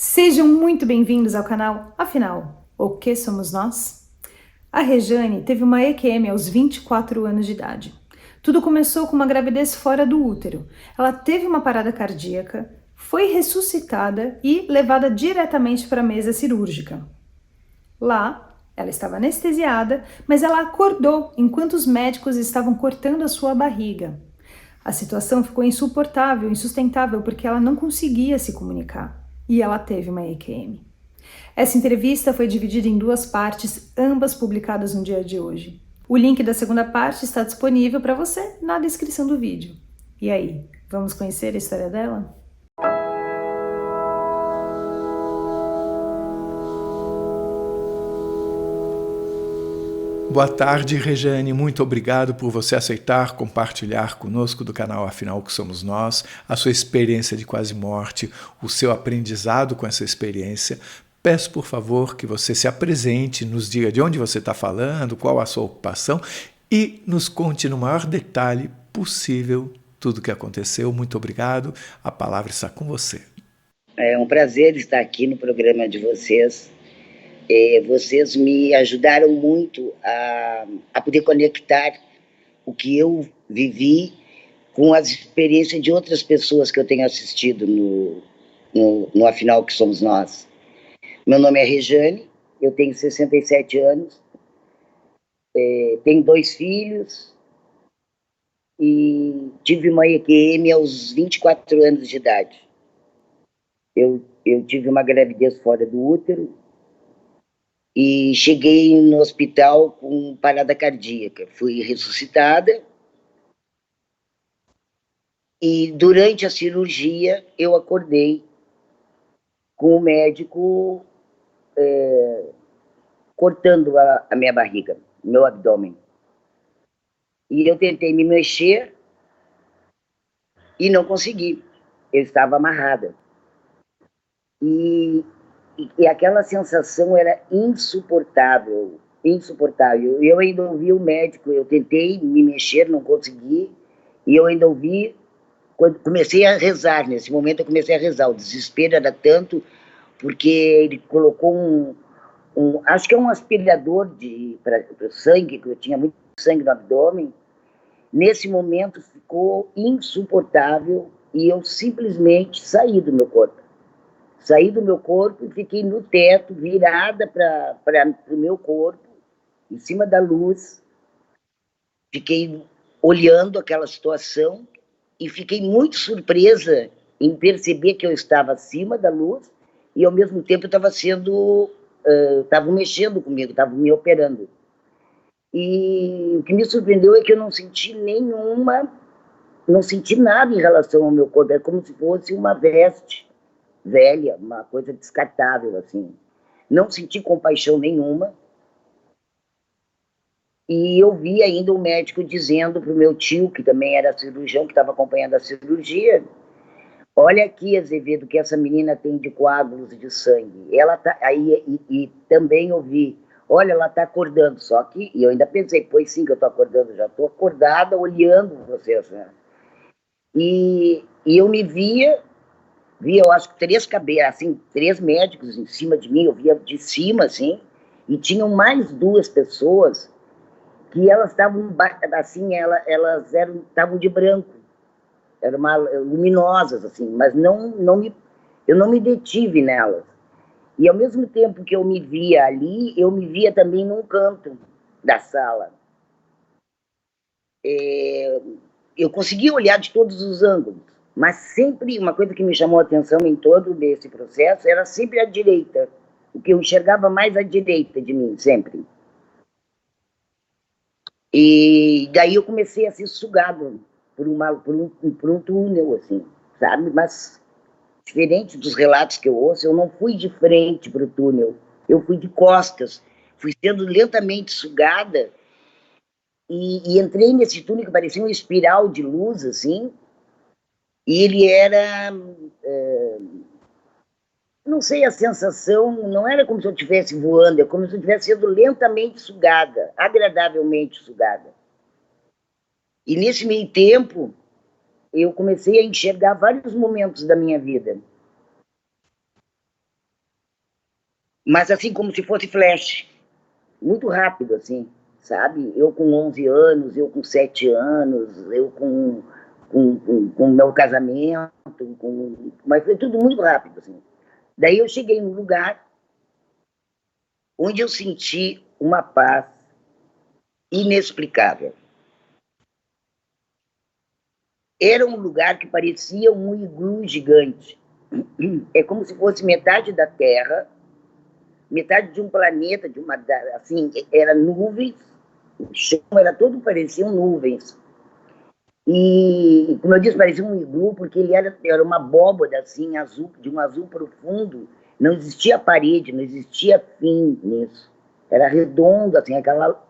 Sejam muito bem-vindos ao canal Afinal, o que somos nós? A Rejane teve uma EQM aos 24 anos de idade. Tudo começou com uma gravidez fora do útero. Ela teve uma parada cardíaca, foi ressuscitada e levada diretamente para a mesa cirúrgica. Lá, ela estava anestesiada, mas ela acordou enquanto os médicos estavam cortando a sua barriga. A situação ficou insuportável, insustentável, porque ela não conseguia se comunicar. E ela teve uma EQM. Essa entrevista foi dividida em duas partes, ambas publicadas no dia de hoje. O link da segunda parte está disponível para você na descrição do vídeo. E aí, vamos conhecer a história dela? Boa tarde, Rejane. Muito obrigado por você aceitar compartilhar conosco do canal Afinal, o que somos nós, a sua experiência de quase morte, o seu aprendizado com essa experiência. Peço, por favor, que você se apresente, nos diga de onde você está falando, qual a sua ocupação e nos conte no maior detalhe possível tudo o que aconteceu. Muito obrigado. A palavra está com você. É um prazer estar aqui no programa de vocês. Vocês me ajudaram muito a poder conectar o que eu vivi com as experiências de outras pessoas que eu tenho assistido no Afinal, que somos nós. Meu nome é Rejane, eu tenho 67 anos, tenho 2 filhos e tive uma EQM aos 24 anos de idade. Eu tive uma gravidez fora do útero, e cheguei no hospital com parada cardíaca. Fui ressuscitada e durante a cirurgia eu acordei com o médico cortando a minha barriga, meu abdômen. E eu tentei me mexer e não consegui. Eu estava amarrada. E aquela sensação era insuportável, insuportável. Eu ainda ouvi o médico, eu tentei me mexer, não consegui, e eu ainda ouvi, quando comecei a rezar, nesse momento eu comecei a rezar, o desespero era tanto, porque ele colocou acho que é um aspirador para sangue, que eu tinha muito sangue no abdômen. Nesse momento ficou insuportável e eu simplesmente saí do meu corpo. Saí do meu corpo e fiquei no teto, virada para o meu corpo, em cima da luz. Fiquei olhando aquela situação e fiquei muito surpresa em perceber que eu estava acima da luz e, ao mesmo tempo, estavam mexendo comigo, estavam me operando. E o que me surpreendeu é que eu não senti nada em relação ao meu corpo. É como se fosse uma veste velha, uma coisa descartável, assim. Não senti compaixão nenhuma. E eu vi ainda o médico dizendo para o meu tio, que também era cirurgião, que estava acompanhando a cirurgia: olha aqui, Azevedo, que essa menina tem de coágulos de sangue. Ela tá aí, e também ouvi: olha, ela está acordando. Só que, e eu ainda pensei: pois sim, que eu estou acordando, já estou acordada olhando vocês, né? E eu me via, eu acho que 3 cabeças, assim, 3 médicos em cima de mim, eu via de cima, assim, e tinham mais 2 pessoas que elas estavam, assim, elas estavam de branco, eram luminosas, assim, mas eu não me detive nelas. E ao mesmo tempo que eu me via ali, eu me via também num canto da sala. Eu conseguia olhar de todos os ângulos, mas sempre uma coisa que me chamou a atenção em todo esse processo era sempre a direita, o que eu enxergava mais à direita de mim, sempre. E daí eu comecei a ser sugado por um túnel, assim, sabe? Mas, diferente dos relatos que eu ouço, eu não fui de frente para o túnel, eu fui de costas, fui sendo lentamente sugada e entrei nesse túnel que parecia uma espiral de luz, assim, e ele era, não sei, a sensação não era como se eu estivesse voando, é como se eu estivesse sendo lentamente sugada, agradavelmente sugada. E nesse meio tempo, eu comecei a enxergar vários momentos da minha vida. mas assim como se fosse flash, muito rápido, assim, sabe? Eu com 11 anos, eu com 7 anos, eu com meu casamento, mas foi tudo muito rápido, assim. Daí eu cheguei num lugar onde eu senti uma paz inexplicável. Era um lugar que parecia um iglu gigante. É como se fosse metade da Terra, metade de um planeta, assim, era nuvens, o chão era todo, pareciam nuvens. E, como eu disse, parecia um iglu, porque ele era uma abóboda, assim, azul, de um azul profundo. Não existia parede, não existia fim nisso. Era redondo, assim, aquela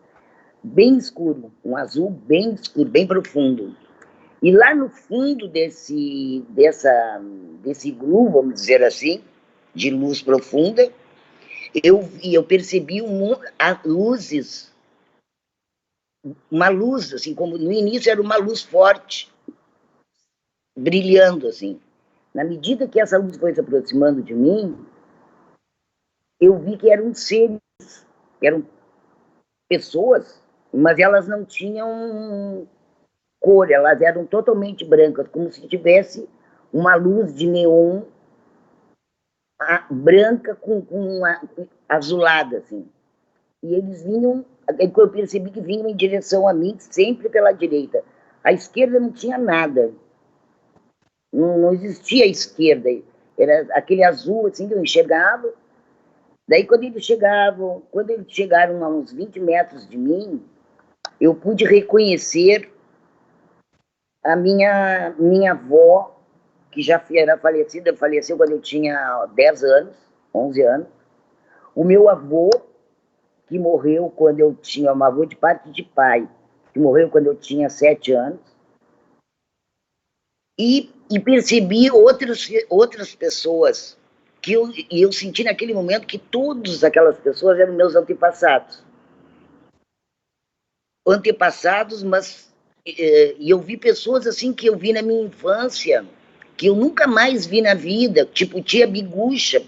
bem escuro, um azul bem escuro, bem profundo. E lá no fundo desse iglu, vamos dizer assim, de luz profunda, eu percebi luzes, uma luz, assim, como no início era uma luz forte, brilhando, assim. Na medida que essa luz foi se aproximando de mim, eu vi que eram seres, eram pessoas, mas elas não tinham cor, elas eram totalmente brancas, como se tivesse uma luz de neon branca com uma azulada, assim. E eles vinham, eu percebi que vinham em direção a mim, sempre pela direita. À esquerda não tinha nada, não existia a esquerda, era aquele azul, assim, que eu enxergava. Daí, quando eles chegaram a uns 20 metros de mim, eu pude reconhecer a minha avó, que já era falecida, faleceu quando eu tinha 10 anos, 11 anos. O meu avô, que morreu quando eu tinha, um avô de parte de pai, que morreu quando eu tinha 7 anos. E percebi outras pessoas, e eu senti naquele momento que todas aquelas pessoas eram meus antepassados. Antepassados, mas e eu vi pessoas assim que eu vi na minha infância, que eu nunca mais vi na vida, tipo tia Bigucha,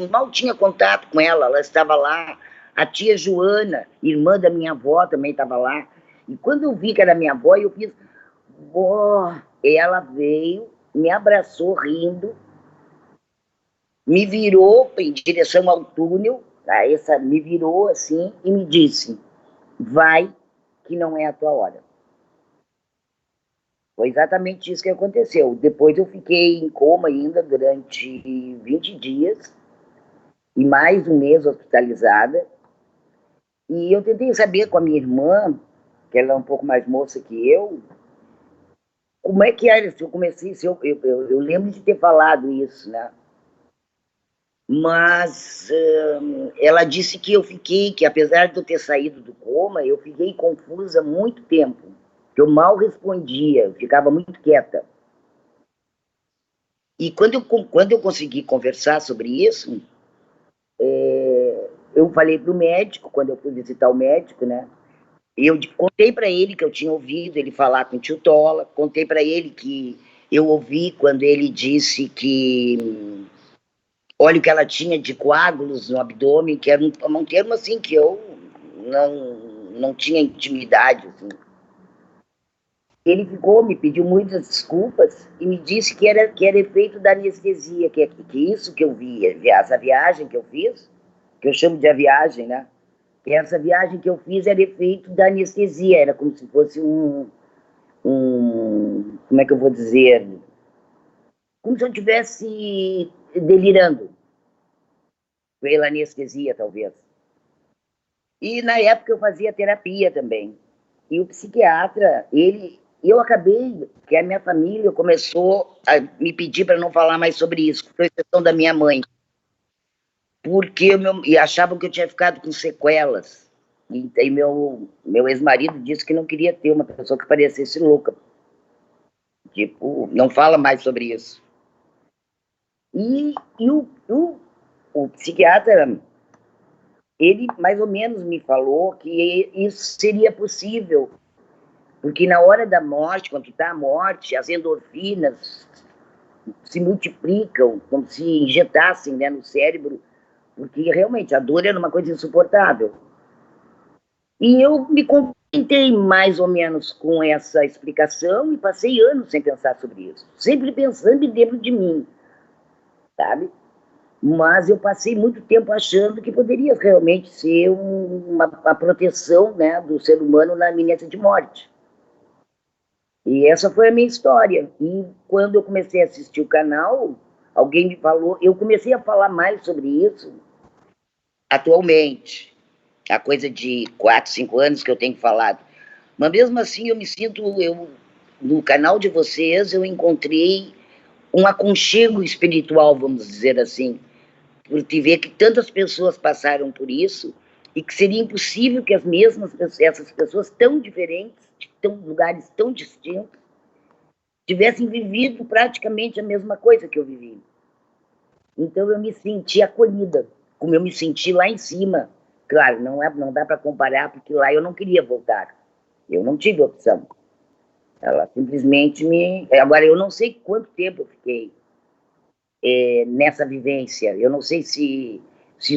mal tinha contato com ela, ela estava lá. A tia Joana, irmã da minha avó, também estava lá. E quando eu vi que era minha avó, eu fiz, vó, ela veio, me abraçou rindo, me virou em direção ao túnel, me virou assim e me disse, vai, que não é a tua hora. Foi exatamente isso que aconteceu. Depois eu fiquei em coma ainda durante 20 dias e mais um mês hospitalizada. E eu tentei saber com a minha irmã, que ela é um pouco mais moça que eu, como é que era. Se eu comecei, eu lembro de ter falado isso, né? Mas ela disse que apesar de eu ter saído do coma, eu fiquei confusa muito tempo. Eu mal respondia, eu ficava muito quieta. E quando eu consegui conversar sobre isso, eu falei para o médico, quando eu fui visitar o médico, né? Eu contei para ele que eu tinha ouvido ele falar com o tio Tola, contei para ele que eu ouvi quando ele disse que olha o que ela tinha de coágulos no abdômen, que era um termo assim que eu não tinha intimidade. Assim. Ele me pediu muitas desculpas e me disse que era efeito da anestesia, que isso que eu vi, essa viagem que eu fiz, que eu chamo de a viagem, né? Que essa viagem que eu fiz era efeito da anestesia, era como se fosse como é que eu vou dizer? Como se eu estivesse delirando pela anestesia, talvez. E na época eu fazia terapia também. E o psiquiatra, eu acabei, que a minha família começou a me pedir para não falar mais sobre isso, com exceção da minha mãe. Porque e achavam que eu tinha ficado com sequelas. E meu ex-marido disse que não queria ter uma pessoa que parecesse louca. Tipo, não fala mais sobre isso. E o psiquiatra, ele mais ou menos me falou que isso seria possível, porque na hora da morte, quando está a morte, as endorfinas se multiplicam, como se injetassem, né, no cérebro porque realmente a dor era uma coisa insuportável. E eu me contentei mais ou menos com essa explicação e passei anos sem pensar sobre isso. Sempre pensando dentro de mim, sabe? Mas eu passei muito tempo achando que poderia realmente ser uma proteção, né, do ser humano na iminência de morte. E essa foi a minha história. E quando eu comecei a assistir o canal, alguém me falou, eu comecei a falar mais sobre isso atualmente. A coisa de 4, 5 anos que eu tenho falado. Mas mesmo assim eu me sinto, no canal de vocês eu encontrei um aconchego espiritual, vamos dizer assim, por te ver que tantas pessoas passaram por isso e que seria impossível que essas pessoas tão diferentes, de lugares tão distintos, tivessem vivido praticamente a mesma coisa que eu vivi. Então eu me senti acolhida, como eu me senti lá em cima. Claro, não dá para comparar, porque lá eu não queria voltar. Eu não tive opção. Ela simplesmente me... Agora, eu não sei quanto tempo eu fiquei nessa vivência. Eu não sei se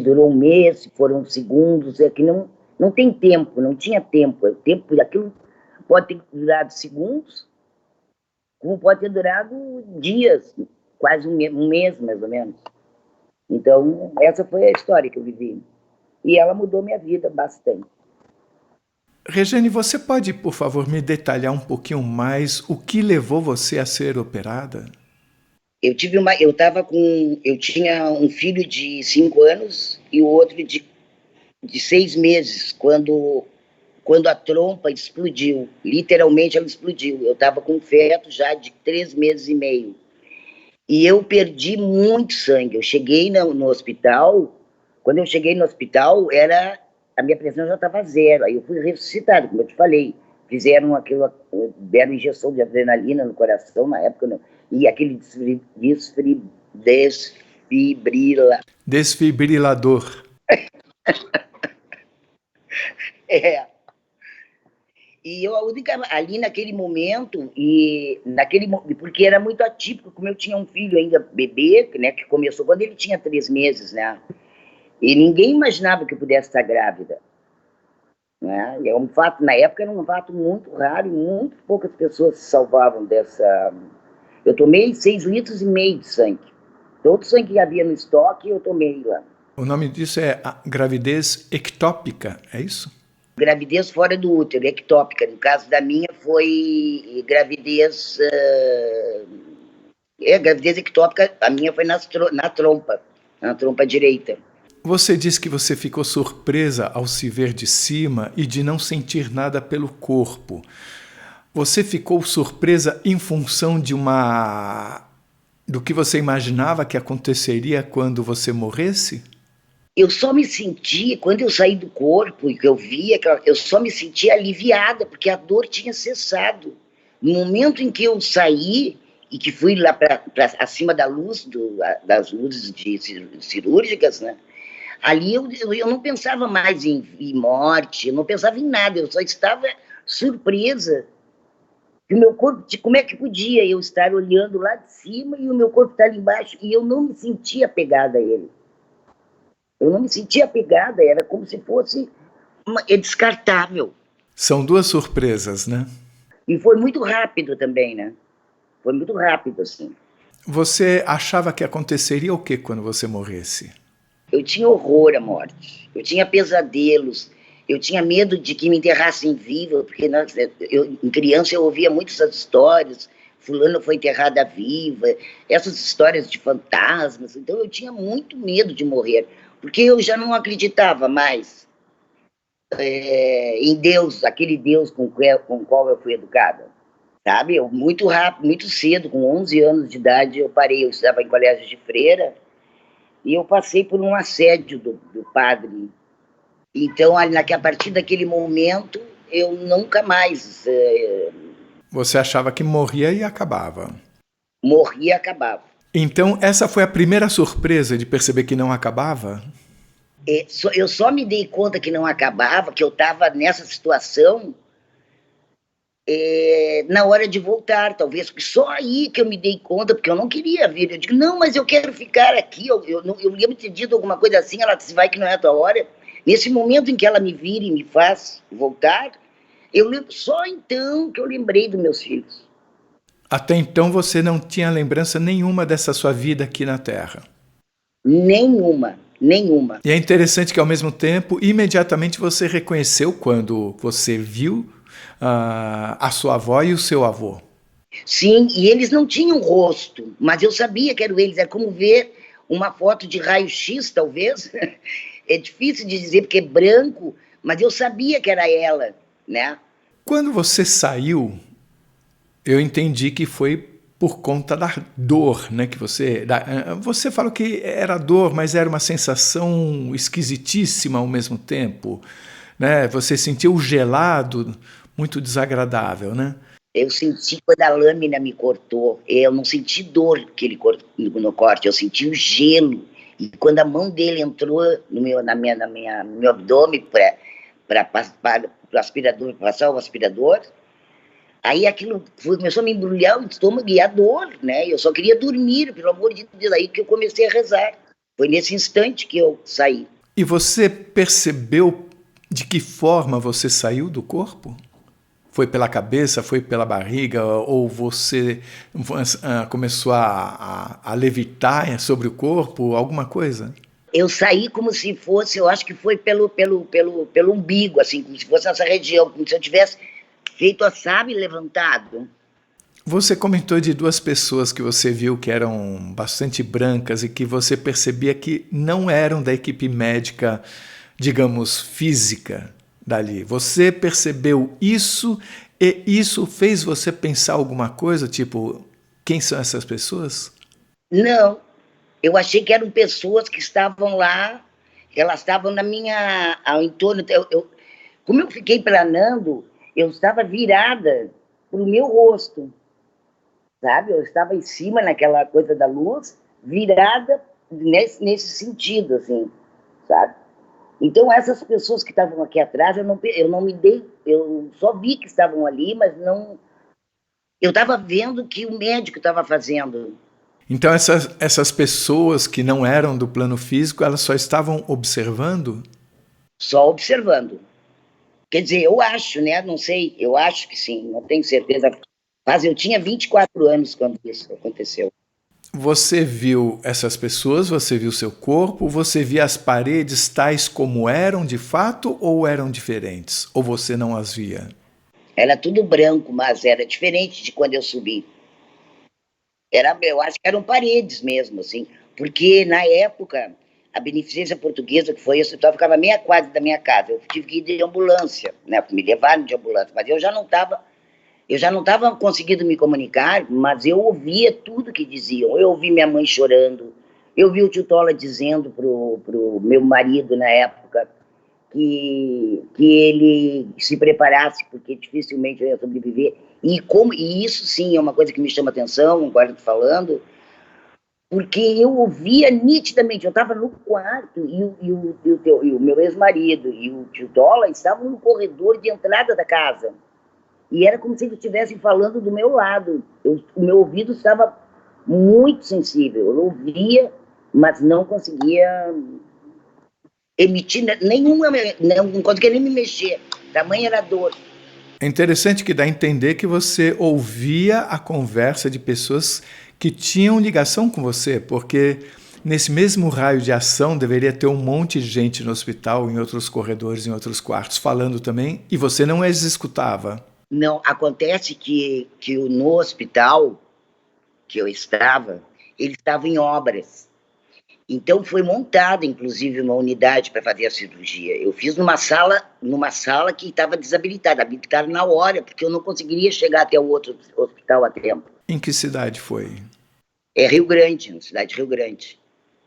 durou um mês, se foram segundos. É que não tem tempo, não tinha tempo. O tempo daquilo pode ter durado segundos, como pode ter durado dias, quase um mês, mais ou menos. Então, essa foi a história que eu vivi. E ela mudou minha vida bastante. Regiane, você pode, por favor, me detalhar um pouquinho mais o que levou você a ser operada? Eu tinha um filho de 5 anos e o outro de 6 meses, quando a trompa explodiu. Literalmente ela explodiu. Eu estava com um feto já de 3 meses e meio. E eu perdi muito sangue. Eu cheguei no hospital, quando eu cheguei no hospital, a minha pressão já estava 0. Aí eu fui ressuscitado, como eu te falei. Deram injeção de adrenalina no coração na época, não. E aquele Desfibrilador. É. E eu, ali naquele momento, porque era muito atípico, como eu tinha um filho ainda bebê, né, que começou quando ele tinha 3 meses, né? E ninguém imaginava que eu pudesse estar grávida. Né? E na época era um fato muito raro e muito poucas pessoas se salvavam dessa... Eu tomei 6,5 litros de sangue. Todo o sangue que havia no estoque, eu tomei lá. O nome disso é a gravidez ectópica, é isso? Gravidez fora do útero, ectópica. No caso da minha foi gravidez... gravidez ectópica, a minha foi na trompa direita. Você disse que você ficou surpresa ao se ver de cima e de não sentir nada pelo corpo. Você ficou surpresa em função do que você imaginava que aconteceria quando você morresse? Eu só me senti, quando eu saí do corpo e que eu via, eu só me senti aliviada, porque a dor tinha cessado. No momento em que eu saí e que fui lá para acima da luz, das luzes cirúrgicas, né? Ali eu não pensava mais em morte, eu não pensava em nada, eu só estava surpresa. E o meu corpo, como é que podia eu estar olhando lá de cima e o meu corpo estar ali embaixo, e eu não me sentia apegada a ele. Eu não me sentia apegada, era como se fosse descartável. São 2 surpresas, né? E foi muito rápido também, né? Foi muito rápido, assim. Você achava que aconteceria o que quando você morresse? Eu tinha horror à morte. Eu tinha pesadelos. Eu tinha medo de que me enterrassem viva, porque em criança eu ouvia muito essas histórias. Fulano foi enterrada viva, essas histórias de fantasmas. Então eu tinha muito medo de morrer, porque eu já não acreditava mais em Deus, aquele Deus com o qual eu fui educada. Sabe? Eu, muito rápido, muito cedo, com 11 anos de idade, eu parei. Eu estudava em colégio de freira e eu passei por um assédio do padre. Então, a partir daquele momento, eu nunca mais... Você achava que morria e acabava. Morria e acabava. Então, essa foi a primeira surpresa de perceber que não acabava? Eu só me dei conta que não acabava, que eu estava nessa situação, na hora de voltar, talvez, só aí que eu me dei conta, porque eu não queria vir. Eu digo, não, mas eu quero ficar aqui. Eu ia me ter dito alguma coisa assim, ela disse, vai que não é a tua hora. Nesse momento em que ela me vira e me faz voltar, eu lembro só então que eu lembrei dos meus filhos. Até então você não tinha lembrança nenhuma dessa sua vida aqui na Terra. Nenhuma, nenhuma. E é interessante que, ao mesmo tempo, imediatamente você reconheceu quando você viu a sua avó e o seu avô. Sim, e eles não tinham rosto, mas eu sabia que eram eles. É como ver uma foto de raio-x, talvez. É difícil de dizer porque é branco, mas eu sabia que era ela, né? Quando você saiu, eu entendi que foi por conta da dor, né? Que você falou que era dor, mas era uma sensação esquisitíssima ao mesmo tempo, né? Você sentiu o gelado, muito desagradável, né? Eu senti quando a lâmina me cortou. Eu não senti dor no corte, eu senti o gelo. E quando a mão dele entrou no meu abdômen para o aspirador, passar o aspirador, aí aquilo começou a me embrulhar o estômago e a dor, né? Eu só queria dormir, pelo amor de Deus. Aí que eu comecei a rezar. Foi nesse instante que eu saí. E você percebeu de que forma você saiu do corpo? Foi pela cabeça, foi pela barriga, ou você começou a levitar sobre o corpo, alguma coisa? Eu saí como se fosse, eu acho que foi pelo umbigo, assim, como se fosse nessa região, como se eu tivesse feito, sabe, levantado. Você comentou de duas pessoas que você viu que eram bastante brancas e que você percebia que não eram da equipe médica, digamos, física dali. Você percebeu isso e isso fez você pensar alguma coisa, tipo, quem são essas pessoas? Não, eu achei que eram pessoas que estavam lá, elas estavam ao entorno. Como eu fiquei planando, eu estava virada para o meu rosto, sabe? Eu estava em cima naquela coisa da luz, virada nesse sentido, assim, sabe? Então, essas pessoas que estavam aqui atrás, eu não me dei, eu só vi que estavam ali, mas não. Eu estava vendo o que o médico estava fazendo. Então, essas pessoas que não eram do plano físico, elas só estavam observando? Só observando. Quer dizer, eu acho, né? Não sei, eu acho que sim, não tenho certeza. Mas eu tinha 24 anos quando isso aconteceu. Você viu essas pessoas, você viu seu corpo, você via as paredes tais como eram de fato ou eram diferentes? Ou você não as via? Era tudo branco, mas era diferente de quando eu subi. Eu acho que eram paredes mesmo, assim, porque na época a Beneficência Portuguesa, que foi esse hospital, ficava a meia quadra da minha casa. Eu tive que ir de ambulância, né? Me levaram de ambulância, mas eu já não estava conseguindo me comunicar, mas eu ouvia tudo que diziam. Eu ouvi minha mãe chorando, eu vi o tio Tola dizendo pro meu marido na época que ele se preparasse, porque dificilmente eu ia sobreviver. E isso sim é uma coisa que me chama atenção, agora estou falando, porque eu ouvia nitidamente, eu estava no quarto e o meu ex-marido e o tio Tola estavam no corredor de entrada da casa. E era como se eles estivessem falando do meu lado. O meu ouvido estava muito sensível. Eu ouvia, mas não conseguia emitir nenhuma, não conseguia nem me mexer. Tamanha era a dor. É interessante que dá a entender que você ouvia a conversa de pessoas que tinham ligação com você, porque nesse mesmo raio de ação deveria ter um monte de gente no hospital, em outros corredores, em outros quartos, falando também, e você não as escutava. Não, acontece que no hospital que eu estava, ele estava em obras. Então foi montada, inclusive, uma unidade para fazer a cirurgia. Eu fiz numa sala que estava desabilitada, habilitada na hora, porque eu não conseguiria chegar até o outro hospital a tempo. Em que cidade foi? É Rio Grande, na cidade de Rio Grande,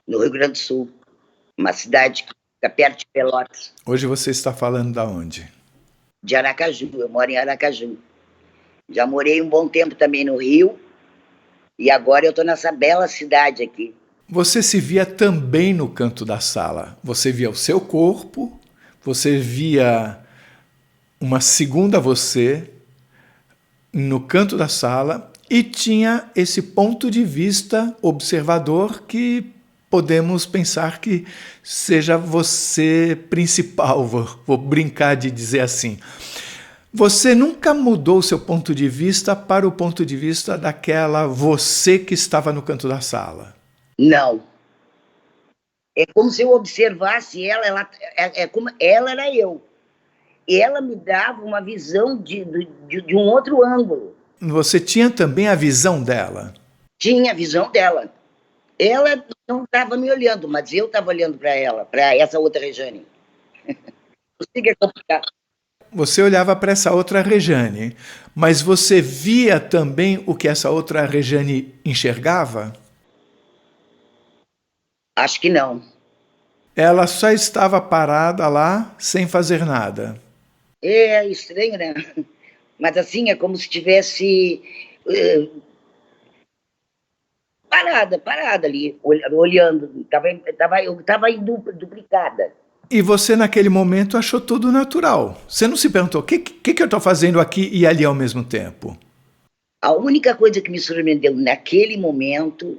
no Rio Grande do Sul, uma cidade que fica perto de Pelotas. Hoje você está falando da onde? De Aracaju, eu moro em Aracaju. Já morei um bom tempo também no Rio, e agora eu estou nessa bela cidade aqui. Você se via também no canto da sala. Você via o seu corpo, você via uma segunda você no canto da sala e tinha esse ponto de vista observador que podemos pensar que seja você principal, vou brincar de dizer assim. Você nunca mudou o seu ponto de vista para o ponto de vista daquela você que estava no canto da sala? Não. É como se eu observasse é como ela era eu. E ela me dava uma visão de um outro ângulo. Você tinha também a visão dela? Tinha a visão dela. Ela não estava me olhando, mas eu estava olhando para ela, para essa outra Rejane. Não sei o que é complicado. Você olhava para essa outra Rejane, mas você via também o que essa outra Rejane enxergava? Acho que não. Ela só estava parada lá, sem fazer nada. É estranho, né? Mas assim, é como se tivesse parada ali, olhando. Eu estava duplicada. E você, naquele momento, achou tudo natural. Você não se perguntou, o que eu estou fazendo aqui e ali ao mesmo tempo? A única coisa que me surpreendeu naquele momento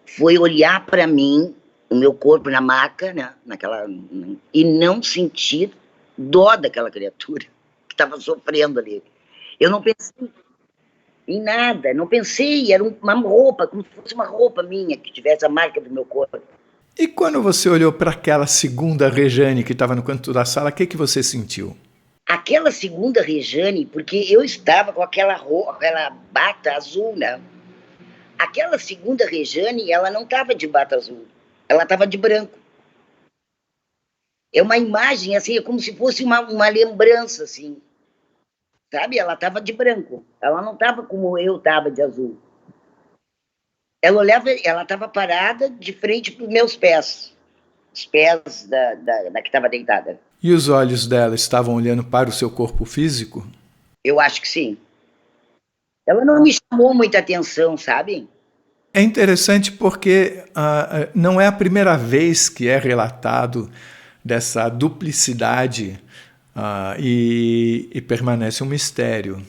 foi olhar para mim, o meu corpo na maca, né, e não sentir dó daquela criatura que estava sofrendo ali. Eu não pensei em nada, não pensei, era uma roupa, como se fosse uma roupa minha, que tivesse a marca do meu corpo. E quando você olhou para aquela segunda Rejane que estava no canto da sala, o que você sentiu? Aquela segunda Rejane, porque eu estava com aquela roupa, aquela bata azul, né? Aquela segunda Rejane, ela não estava de bata azul, ela estava de branco. É uma imagem, assim, é como se fosse uma lembrança, assim. Sabe? Ela estava de branco. Ela não estava como eu estava de azul. Ela olhava, ela estava parada de frente para os meus pés. Os pés da que estava deitada. E os olhos dela estavam olhando para o seu corpo físico? Eu acho que sim. Ela não me chamou muita atenção, sabe? É interessante porque não é a primeira vez que é relatado dessa duplicidade e permanece um mistério.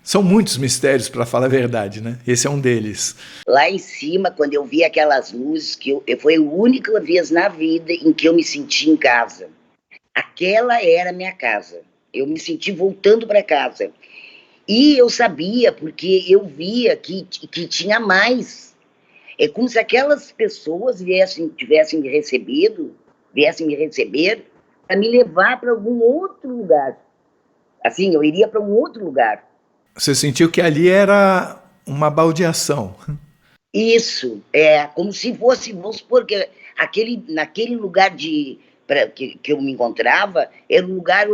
São muitos mistérios, para falar a verdade, né? Esse é um deles. Lá em cima, quando eu vi aquelas luzes, foi a única vez na vida em que eu me senti em casa. Aquela era a minha casa. Eu me senti voltando para casa. E eu sabia, porque eu via que tinha mais. É como se aquelas pessoas tivessem me viessem me receber para me levar para algum outro lugar. Assim, eu iria para um outro lugar. Você sentiu que ali era uma baldeação. Isso, como se fosse, vamos supor que naquele lugar que eu me encontrava, era um lugar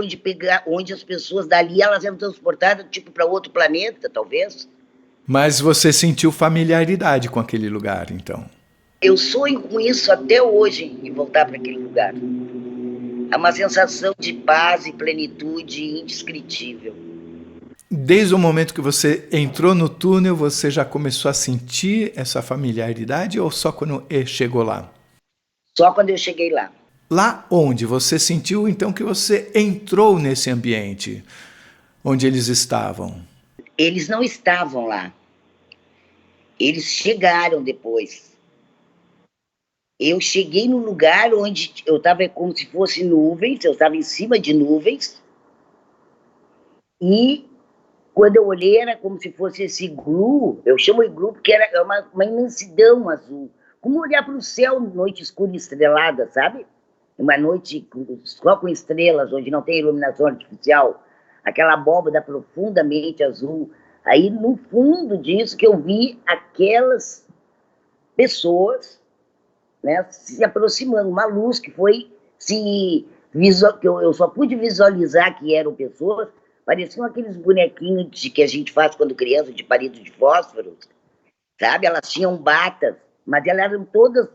onde as pessoas dali elas eram transportadas tipo para outro planeta, talvez. Mas você sentiu familiaridade com aquele lugar, então? Eu sonho com isso até hoje, em voltar para aquele lugar. É uma sensação de paz e plenitude indescritível. Desde o momento que você entrou no túnel, você já começou a sentir essa familiaridade ou só quando chegou lá? Só quando eu cheguei lá. Lá onde você sentiu, então, que você entrou nesse ambiente onde eles estavam? Eles não estavam lá. Eles chegaram depois. Eu cheguei no lugar onde eu estava como se fosse nuvens, eu estava em cima de nuvens, e quando eu olhei era como se fosse esse iglu, eu chamo iglu porque era uma imensidão azul, como olhar para o céu noite escura e estrelada, sabe? Uma noite só com estrelas, onde não tem iluminação artificial, aquela abóbada profundamente azul. Aí no fundo disso que eu vi aquelas pessoas, né, se aproximando, uma luz que foi que eu só pude visualizar que eram pessoas, pareciam aqueles bonequinhos que a gente faz quando criança, de palito de fósforo, sabe? Elas tinham batas, mas elas eram todas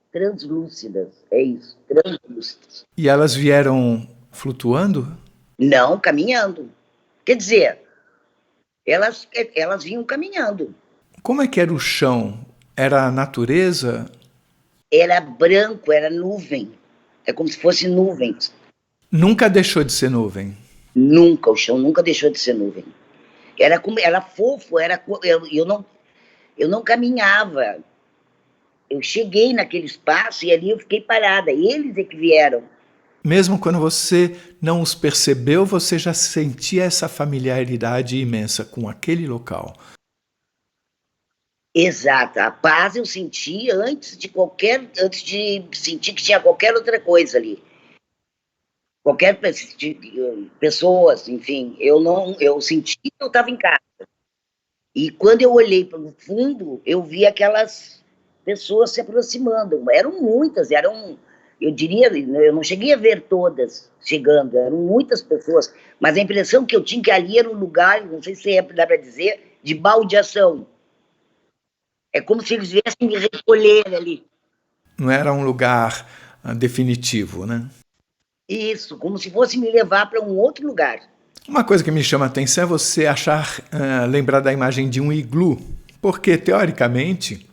translúcidas, é isso, translúcidas. E elas vieram flutuando? Não, caminhando. Quer dizer, elas vinham caminhando. Como é que era o chão? Era a natureza? Era branco, era nuvem. É como se fosse nuvens. Nunca deixou de ser nuvem? Nunca, o chão nunca deixou de ser nuvem. Era fofo, eu não caminhava. Eu cheguei naquele espaço e ali eu fiquei parada. Eles é que vieram. Mesmo quando você não os percebeu, você já sentia essa familiaridade imensa com aquele local. Exato. A paz eu senti antes de sentir que tinha qualquer outra coisa ali. Qualquer pessoas, enfim, eu senti que eu estava em casa. E quando eu olhei para o fundo, eu vi aquelas pessoas se aproximando. Eram muitas, eu diria, eu não cheguei a ver todas chegando, eram muitas pessoas, mas a impressão que eu tinha que ali era um lugar, não sei se dá para dizer, de baldeação. É como se eles viessem me recolher ali. Não era um lugar definitivo, né? Isso, como se fosse me levar para um outro lugar. Uma coisa que me chama a atenção é você lembrar da imagem de um iglu, porque, teoricamente,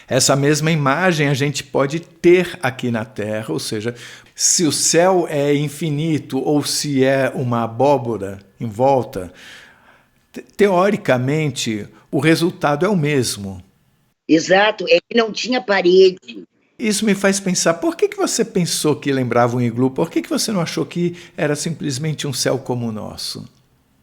essa mesma imagem a gente pode ter aqui na Terra, ou seja, se o céu é infinito ou se é uma abóbora em volta, teoricamente, o resultado é o mesmo. Exato, é que não tinha parede. Isso me faz pensar, por que você pensou que lembrava um iglu? Por que você não achou que era simplesmente um céu como o nosso?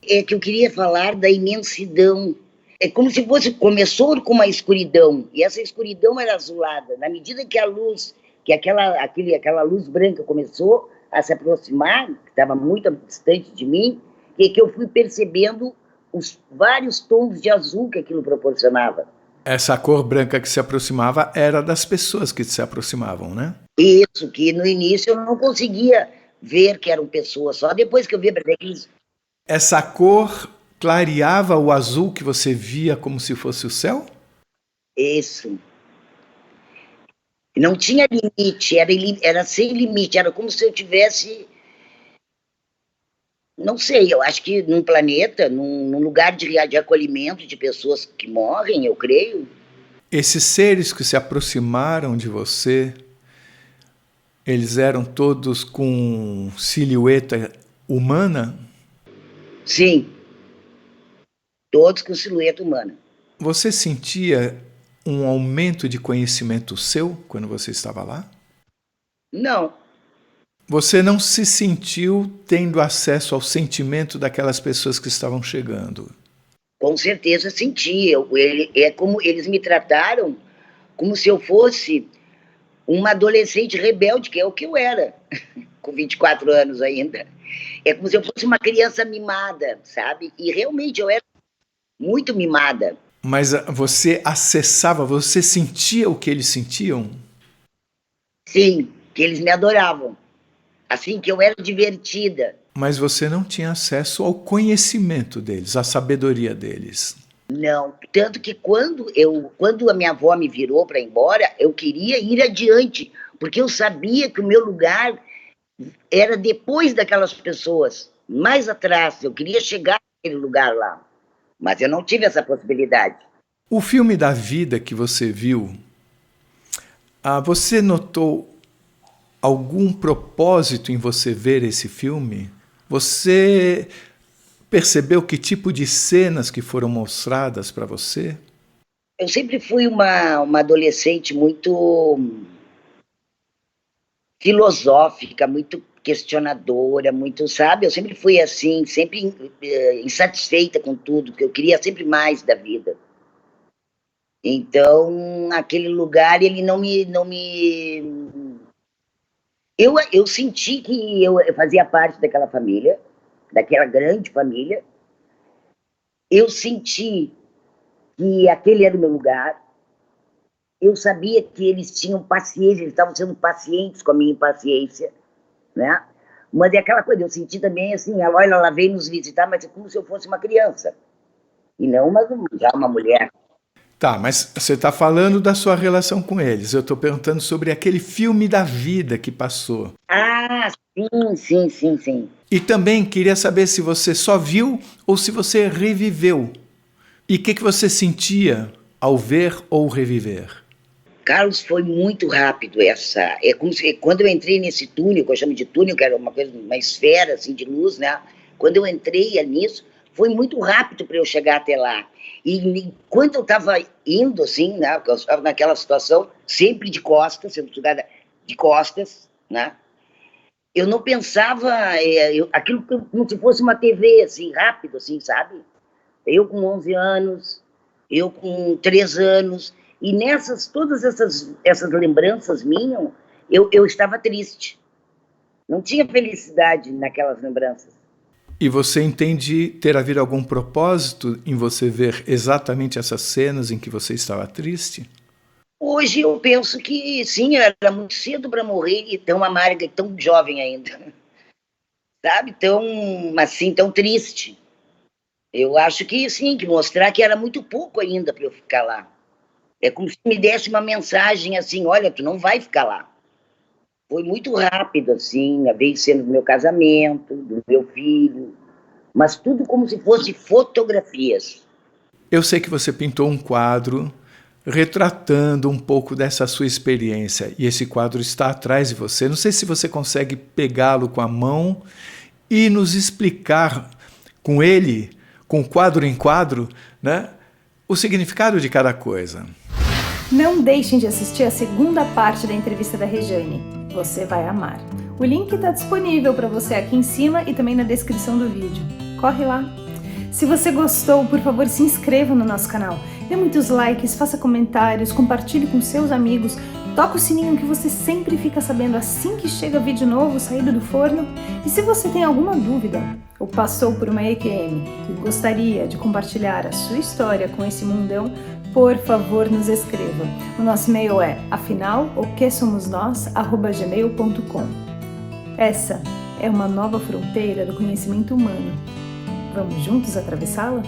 É que eu queria falar da imensidão. É como se começou com uma escuridão, e essa escuridão era azulada. Na medida que a luz, aquela luz branca começou a se aproximar, que estava muito distante de mim, e que eu fui percebendo os vários tons de azul que aquilo proporcionava. Essa cor branca que se aproximava era das pessoas que se aproximavam, né? Isso, que no início eu não conseguia ver que eram pessoas, só depois que eu vi aqueles... Essa cor clareava o azul que você via como se fosse o céu? Isso. Não tinha limite, era sem limite, era como se eu tivesse... Não sei, eu acho que num planeta, num lugar de acolhimento de pessoas que morrem, eu creio. Esses seres que se aproximaram de você, eles eram todos com silhueta humana? Sim, todos com silhueta humana. Você sentia um aumento de conhecimento seu quando você estava lá? Não. Você não se sentiu tendo acesso ao sentimento daquelas pessoas que estavam chegando? Com certeza senti. É como eles me trataram como se eu fosse uma adolescente rebelde, que é o que eu era, com 24 anos ainda. É como se eu fosse uma criança mimada, sabe? E realmente eu era muito mimada. Mas você acessava, você sentia o que eles sentiam? Sim, que eles me adoravam. Assim, que eu era divertida. Mas você não tinha acesso ao conhecimento deles, à sabedoria deles. Não, tanto que quando a minha avó me virou para ir embora, eu queria ir adiante, porque eu sabia que o meu lugar era depois daquelas pessoas, mais atrás, eu queria chegar naquele lugar lá, mas eu não tive essa possibilidade. O filme da vida que você viu, você notou algum propósito em você ver esse filme? Você percebeu que tipo de cenas que foram mostradas para você? Eu sempre fui uma adolescente muito filosófica, muito questionadora, muito, sabe? Eu sempre fui assim, sempre insatisfeita com tudo, porque eu queria sempre mais da vida. Então, aquele lugar, ele não me... Eu senti que eu fazia parte daquela família, daquela grande família. Eu senti que aquele era o meu lugar. Eu sabia que eles tinham paciência, eles estavam sendo pacientes com a minha impaciência, né? Mas é aquela coisa, eu senti também assim, olha, ela veio nos visitar, mas é como se eu fosse uma criança, e não já uma mulher. Tá, mas você está falando da sua relação com eles. Eu estou perguntando sobre aquele filme da vida que passou. Ah, sim. E também queria saber se você só viu ou se você reviveu. E o que você sentia ao ver ou reviver? Carlos, foi muito rápido essa... É como se, quando eu entrei nesse túnel, que eu chamo de túnel, que era uma esfera assim, de luz, né? Quando eu entrei nisso, foi muito rápido para eu chegar até lá. E quando eu estava indo, assim, né, eu estava naquela situação, sempre de costas, sempre jogada de costas, né, eu não pensava, aquilo como se fosse uma TV, assim, rápido, assim, sabe? Eu com 11 anos, eu com 3 anos, e todas essas lembranças minhas, eu estava triste. Não tinha felicidade naquelas lembranças. E você entende ter havido algum propósito em você ver exatamente essas cenas em que você estava triste? Hoje eu penso que sim, era muito cedo para morrer e tão amarga e tão jovem ainda. Sabe? Tão, assim, tão triste. Eu acho que sim, que mostrar que era muito pouco ainda para eu ficar lá. É como se me desse uma mensagem assim, olha, tu não vai ficar lá. Foi muito rápido, assim, veio sendo do meu casamento, do meu filho, mas tudo como se fosse fotografias. Eu sei que você pintou um quadro retratando um pouco dessa sua experiência, e esse quadro está atrás de você. Não sei se você consegue pegá-lo com a mão e nos explicar com ele, com quadro em quadro, né, o significado de cada coisa. Não deixem de assistir a segunda parte da entrevista da Rejane. Você vai amar. O link está disponível para você aqui em cima e também na descrição do vídeo. Corre lá! Se você gostou, por favor, se inscreva no nosso canal. Dê muitos likes, faça comentários, compartilhe com seus amigos, toca o sininho que você sempre fica sabendo assim que chega vídeo novo saído do forno. E se você tem alguma dúvida ou passou por uma EQM e gostaria de compartilhar a sua história com esse mundão, por favor, nos escreva. O nosso e-mail é afinal.oquesomosnós@gmail.com. Essa é uma nova fronteira do conhecimento humano. Vamos juntos atravessá-la?